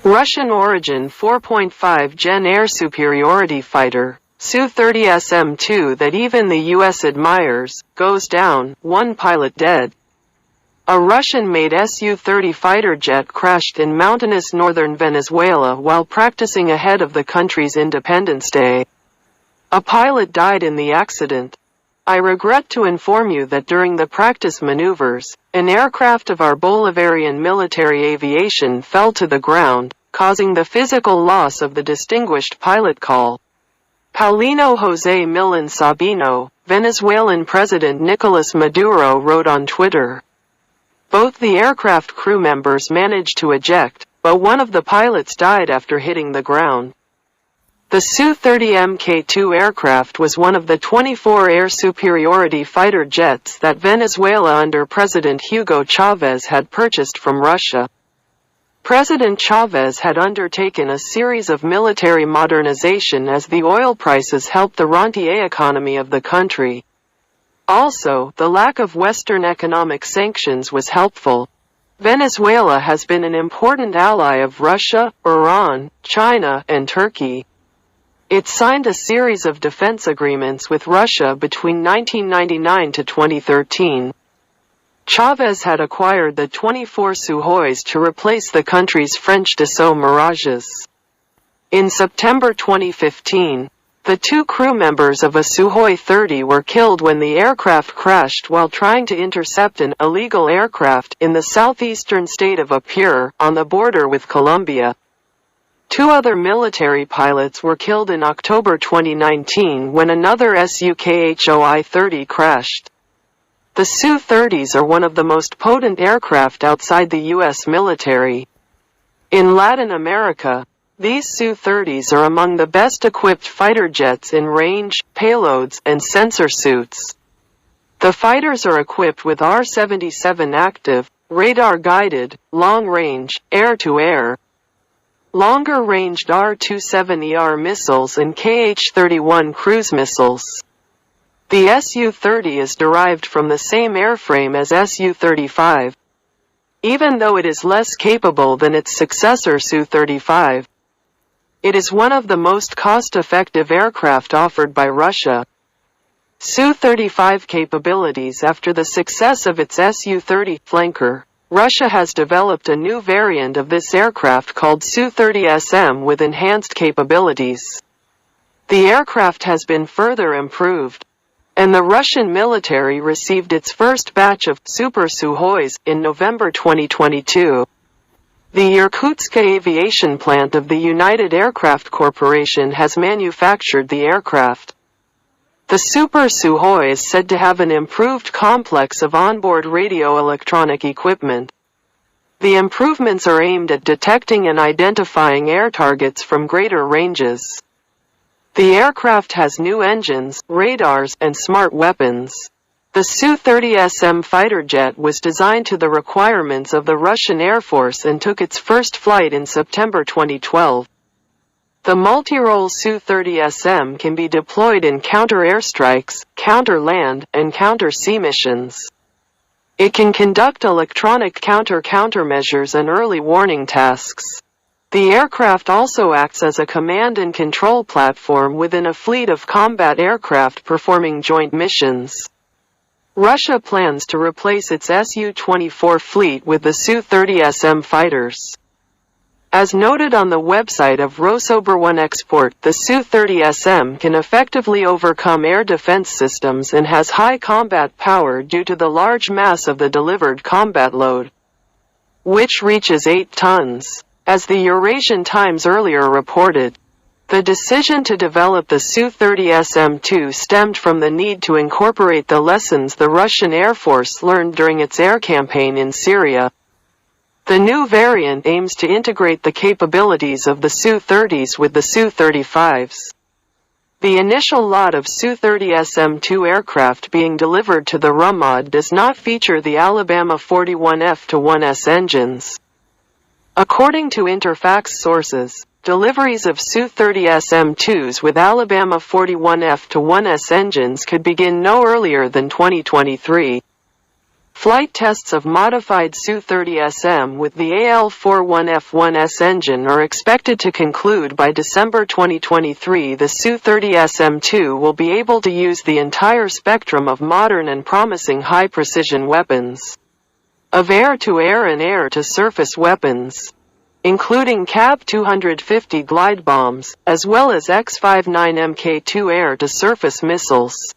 Russian-origin 4.5 Gen air superiority fighter, Su-30SM2 that even the U.S. admires, goes down, one pilot dead. A Russian-made Su-30 fighter jet crashed in mountainous northern Venezuela while practicing ahead of the country's Independence Day. A pilot died in the accident. I regret to inform you that during the practice maneuvers, an aircraft of our Bolivarian military aviation fell to the ground, causing the physical loss of the distinguished pilot call. Paulino José Millan Sabino, Venezuelan President Nicolas Maduro wrote on Twitter. Both the aircraft crew members managed to eject, but one of the pilots died after hitting the ground. The Su-30MK2 aircraft was one of the 24 air superiority fighter jets that Venezuela under President Hugo Chavez had purchased from Russia. President Chavez had undertaken a series of military modernization as the oil prices helped the rentier economy of the country. Also, the lack of Western economic sanctions was helpful. Venezuela has been an important ally of Russia, Iran, China, and Turkey. It signed a series of defense agreements with Russia between 1999 to 2013. Chavez had acquired the 24 Suhois to replace the country's French Dassault Mirages. In September 2015, the two crew members of a Suhoi 30 were killed when the aircraft crashed while trying to intercept an illegal aircraft in the southeastern state of Apure, on the border with Colombia. Two other military pilots were killed in October 2019 when another Sukhoi 30 crashed. The Su-30s are one of the most potent aircraft outside the U.S. military. In Latin America, these Su-30s are among the best equipped fighter jets in range, payloads, and sensor suits. The fighters are equipped with R-77 active, radar-guided, long-range, air-to-air, longer-ranged R-27ER missiles and Kh-31 cruise missiles. The Su-30 is derived from the same airframe as Su-35. Even though it is less capable than its successor Su-35, it is one of the most cost-effective aircraft offered by Russia. Su-35 capabilities. After the success of its Su-30 flanker, Russia has developed a new variant of this aircraft called Su-30SM with enhanced capabilities. The aircraft has been further improved, and the Russian military received its first batch of Super Suhois in November 2022. The Irkutsk aviation plant of the United Aircraft Corporation has manufactured the aircraft. The Super Suhoi is said to have an improved complex of onboard radio-electronic equipment. The improvements are aimed at detecting and identifying air targets from greater ranges. The aircraft has new engines, radars, and smart weapons. The Su-30SM fighter jet was designed to the requirements of the Russian Air Force and took its first flight in September 2012. The multi-role Su-30SM can be deployed in counter-airstrikes, counter-land, and counter-sea missions. It can conduct electronic countermeasures and early warning tasks. The aircraft also acts as a command and control platform within a fleet of combat aircraft performing joint missions. Russia plans to replace its Su-24 fleet with the Su-30SM fighters. As noted on the website of Rosoboronexport, the Su-30SM can effectively overcome air defense systems and has high combat power due to the large mass of the delivered combat load, which reaches 8 tons. As the Eurasian Times earlier reported, the decision to develop the Su-30SM2 stemmed from the need to incorporate the lessons the Russian Air Force learned during its air campaign in Syria. The new variant aims to integrate the capabilities of the Su-30s with the Su-35s. The initial lot of Su-30SM2 aircraft being delivered to the RUMOD does not feature the Alabama 41F-1S engines. According to Interfax sources, deliveries of Su-30SM2s with Alabama 41F-1S engines could begin no earlier than 2023. Flight tests of modified Su-30SM with the AL-41F1S engine are expected to conclude by December 2023. The Su-30SM2 will be able to use the entire spectrum of modern and promising high-precision weapons, of air-to-air and air-to-surface weapons, including CAB-250 glide bombs, as well as X-59 Mk2 air-to-surface missiles.